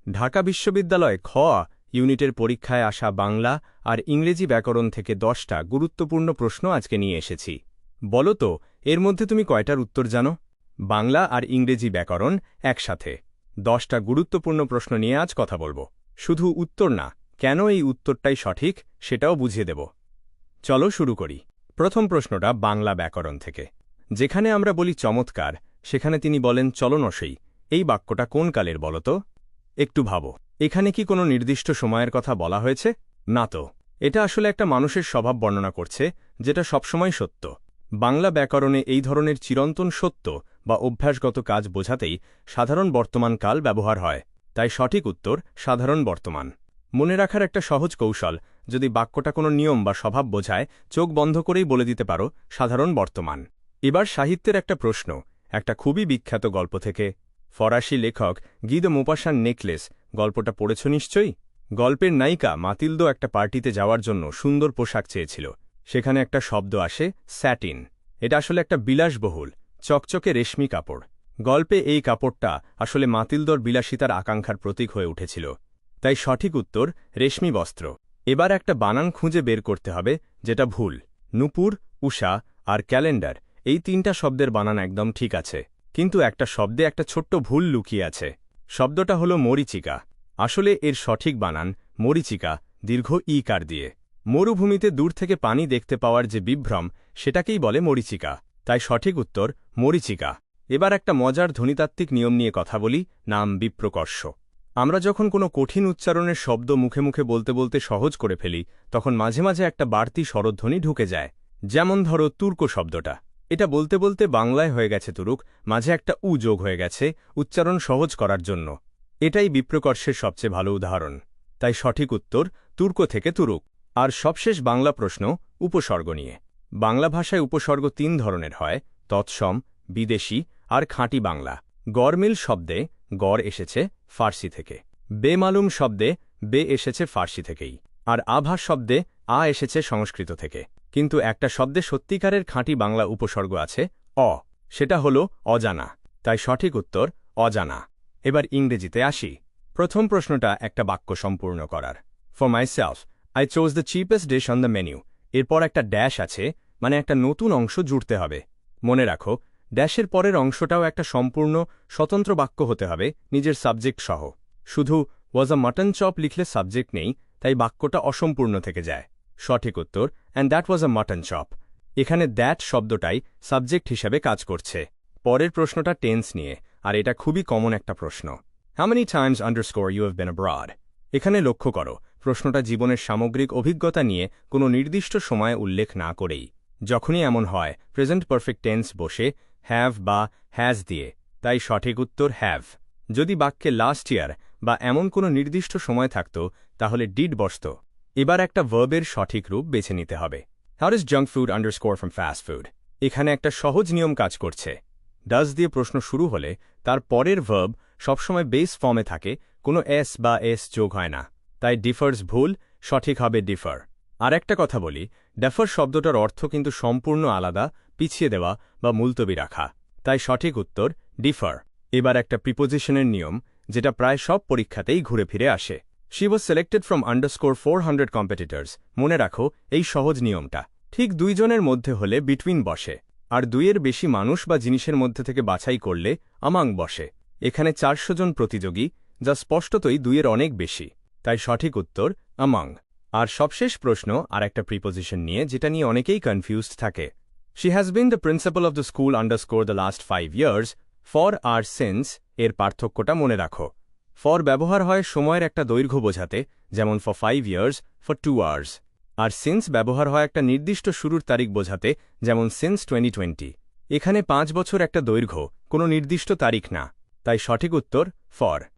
ঢাকা বিশ্ববিদ্যালয় খ ইউনিটের পরীক্ষায় আসা বাংলা আর ইংরেজি ব্যাকরণ থেকে 10টা গুরুত্বপূর্ণ প্রশ্ন আজকে নিয়ে এসেছি। বলো তো, এর মধ্যে তুমি কয়টার উত্তর জানো? বাংলা আর ইংরেজি ব্যাকরণ একসাথে 10টা গুরুত্বপূর্ণ প্রশ্ন নিয়ে আজ কথা বলবো। শুধু উত্তর না, কেন এই উত্তরটাই সঠিক সেটাও বুঝিয়ে দেব। চলো শুরু করি। প্রথম প্রশ্নটা বাংলা ব্যাকরণ থেকে। যেখানে আমরা বলি চমৎকার, সেখানে তিনি বলেন চলনসই। এই বাক্যটা কোন কালের বলো তো? একটু ভাবো, এখানে কি কোনো নির্দিষ্ট সময়ের কথা বলা হয়েছে? না তো। এটা আসলে একটা মানুষের স্বভাব বর্ণনা করছে, যেটা সবসময় সত্য। বাংলা ব্যাকরণে এই ধরনের চিরন্তন সত্য বা অভ্যাসগত কাজ বোঝাতেই সাধারণ বর্তমান কাল ব্যবহার হয়। তাই সঠিক উত্তর সাধারণ বর্তমান। মনে রাখার একটা সহজ কৌশল, যদি বাক্যটা কোনো নিয়ম বা স্বভাব বোঝায়, চোখ বন্ধ করেই বলে দিতে পারো সাধারণ বর্তমান। এবার সাহিত্যের একটা প্রশ্ন, একটা খুবই বিখ্যাত গল্প থেকে। ফরাসি লেখক গি দ্য মোপাসান নেকলেস গল্পটা পড়েছ নিশ্চয়ই। গল্পের নায়িকা মাতিলদো একটা পার্টিতে যাওয়ার জন্য সুন্দর পোশাক চেয়েছিল। সেখানে একটা শব্দ আসে, স্যাটিন। এটা আসলে একটা বিলাসবহুল চকচকে রেশমি কাপড়। গল্পে এই কাপড়টা আসলে মাতিলদোর বিলাসিতার আকাঙ্ক্ষার প্রতীক হয়ে উঠেছিল। তাই সঠিক উত্তর রেশমি বস্ত্র। এবার একটা বানান খুঁজে বের করতে হবে, যেটা ভুল। নূপুর, উষা আর ক্যালেন্ডার এই 3টা শব্দের বানান একদম ঠিক আছে, কিন্তু একটা শব্দে একটা ছোট্ট ভুল লুকিয়ে আছে। শব্দটা হলো মরীচিকা। আসলে এর সঠিক বানান মরীচিকা, দীর্ঘ ইকার দিয়ে। মরুভূমিতে দূর থেকে পানি দেখতে পাওয়ার যে বিভ্রম, সেটাকেই বলে মরীচিকা। তাই সঠিক উত্তর মরীচিকা। এবার একটা মজার ধ্বনিতাত্ত্বিক নিয়ম নিয়ে কথা বলি, নাম বিপ্রকর্ষ। আমরা যখন কোনো কঠিন উচ্চারণের শব্দ মুখে মুখে বলতে বলতে সহজ করে ফেলি, তখন মাঝে মাঝে একটা বাড়তি স্বরধ্বনি ঢুকে যায়। যেমন ধরো তুর্ক শব্দটা। এটা বলতে বলতে বাংলায় হয়ে গেছে তুরুক, মাঝে একটা উ যোগ হয়ে গেছে উচ্চারণ সহজ করার জন্য। এটাই বিপ্রকর্ষের সবচেয়ে ভালো উদাহরণ। তাই সঠিক উত্তর তুর্ক থেকে তুরুক। আর সবশেষ বাংলা প্রশ্ন উপসর্গ নিয়ে। বাংলা ভাষায় উপসর্গ 3 ধরনের হয়, তৎসম, বিদেশি আর খাঁটি বাংলা। গরমিল শব্দে গড় এসেছে ফার্সি থেকে। বেমালুম শব্দে বে এসেছে ফার্সি থেকেই। আর আভাস শব্দে আ এসেছে সংস্কৃত থেকে। কিন্তু একটা শব্দে সত্যিকারের খাঁটি বাংলা উপসর্গ আছে, অ। সেটা হলো অজানা। তাই সঠিক উত্তর অজানা। এবার ইংরেজিতে আসি। প্রথম প্রশ্নটা একটা বাক্য সম্পূর্ণ করার। For myself, I chose the cheapest dish on the menu. এরপর একটা ড্যাশ আছে, মানে একটা নতুন অংশ জুড়তে হবে। মনে রাখো, ড্যাশের পরের অংশটাও একটা সম্পূর্ণ স্বতন্ত্র বাক্য হতে হবে, নিজের সাবজেক্ট সহ। শুধু ওয়াজ আ মাটন চপ লিখলে সাবজেক্ট নেই, তাই বাক্যটা অসম্পূর্ণ থেকে যায়। সঠিক উত্তর and that was a mutton chop. এখানে দ্যাট শব্দটাই সাবজেক্ট হিসাবে কাজ করছে। পরের প্রশ্নটা টেন্স নিয়ে, আর এটা খুবই কমন একটা প্রশ্ন। How many times underscore you have been abroad? এখানে লক্ষ্য করো, প্রশ্নটা জীবনের সামগ্রিক অভিজ্ঞতা নিয়ে কোনো নির্দিষ্ট সময়ে উল্লেখ না করেই। যখনই এমন হয়, প্রেজেন্ট পারফেক্ট টেন্স বসে হ্যাভ বা হ্যাজ দিয়ে। তাই সঠিক উত্তর হ্যাভ। যদি বাক্যে লাস্ট ইয়ার বা এমন কোনো নির্দিষ্ট সময় থাকত, তাহলে ডিড বসত। এবার একটা ভার্বের সঠিক রূপ বেছে নিতে হবে। How does junk food underscore from fast food? এখানে একটা সহজ নিয়ম কাজ করছে। ডাজ দিয়ে প্রশ্ন শুরু হলে তার পরের ভার্ব সবসময় বেস ফর্মে থাকে, কোনো এস বা এস যোগ হয় না। তাই ডিফার্স ভুল, সঠিক হবে ডিফার। আর একটা কথা বলি, ডেফার শব্দটার অর্থ কিন্তু সম্পূর্ণ আলাদা, পিছিয়ে দেওয়া বা মুলতবি রাখা। তাই সঠিক উত্তর ডিফার। এবার একটা প্রিপোজিশনের নিয়ম, যেটা প্রায় সব পরীক্ষাতেই ঘুরে ফিরে আসে। She was selected from underscore 400 competitors. মনে রাখো এই সহজ নিয়মটা। ঠিক 2 জনের মধ্যে হলে বিটুইন বসে, আর 2-এর বেশি মানুষ বা জিনিসের মধ্যে থেকে বাছাই করলে আমাং বসে। এখানে 400 জন প্রতিযোগী, যা স্পষ্টতই 2-এর অনেক বেশি। তাই সঠিক উত্তর আমাং। আর সবশেষ প্রশ্ন আর একটা প্রিপোজিশন নিয়ে, যেটা নিয়ে অনেকেই কনফিউজড থাকে। She has been the principal of the school underscore the last 5 years for or since. এর পার্থক্যটা মনে রাখো। ফর ব্যবহার হয় সময়ের একটা দৈর্ঘ্য বোঝাতে, যেমন ফর 5 ইয়ার্স, ফর 2 আওয়ার্স। আর সিন্স ব্যবহার হয় একটা নির্দিষ্ট শুরুর তারিখ বোঝাতে, যেমন সিন্স 2020। এখানে 5 বছর একটা দৈর্ঘ্য, কোনো নির্দিষ্ট তারিখ না। তাই সঠিক উত্তর ফর।